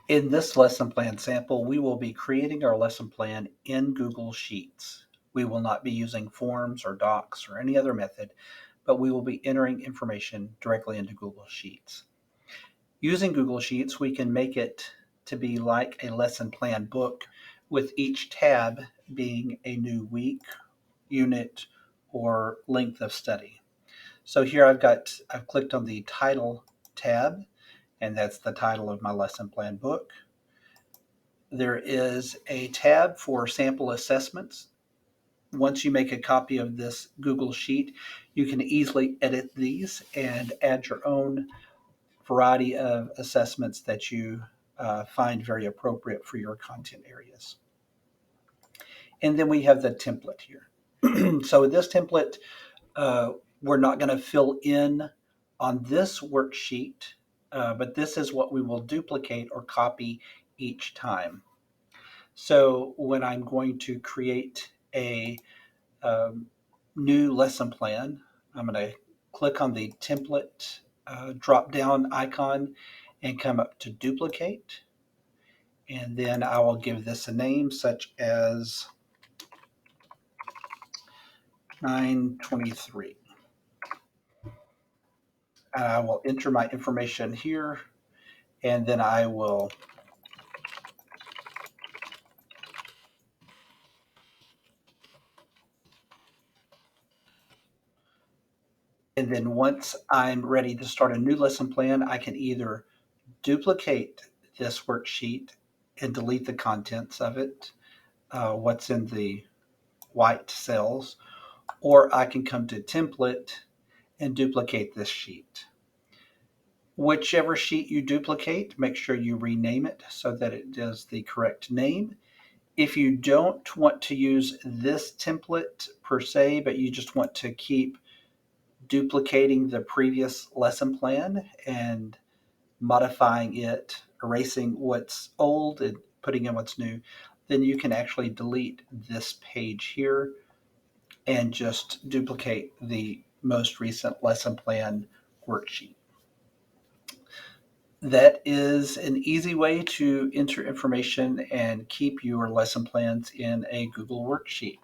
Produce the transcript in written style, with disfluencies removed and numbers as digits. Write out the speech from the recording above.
In this lesson plan sample, we will be creating our lesson plan in Google Sheets. We will not be using forms or docs or any other method, but we will be entering information directly into Google Sheets. Using Google Sheets, we can make it to be like a lesson plan book, with each tab being a new week, unit, or length of study. So here I've clicked on the title tab, and that's the title of my lesson plan book. There is a tab for sample assessments. Once you make a copy of this Google Sheet, you can easily edit these and add your own variety of assessments that you find very appropriate for your content areas. And then we have the template here. So this template, we're not going to fill in on this worksheet, but this is what we will duplicate or copy each time. So when I'm going to create a um, new lesson plan, I'm going to click on the template drop down icon and come up to duplicate. And then I will give this a name such as 923. And I will enter my information here, and then I will and then once I'm ready to start a new lesson plan, I can either duplicate this worksheet and delete the contents of it, what's in the white cells, or I can come to template and duplicate this sheet. Whichever sheet you duplicate, make sure you rename it so that it does the correct name. If you don't want to use this template per se, but you just want to keep duplicating the previous lesson plan and modifying it, erasing what's old and putting in what's new, then you can actually delete this page here and just duplicate the most recent lesson plan worksheet. That is an easy way to enter information and keep your lesson plans in a Google worksheet.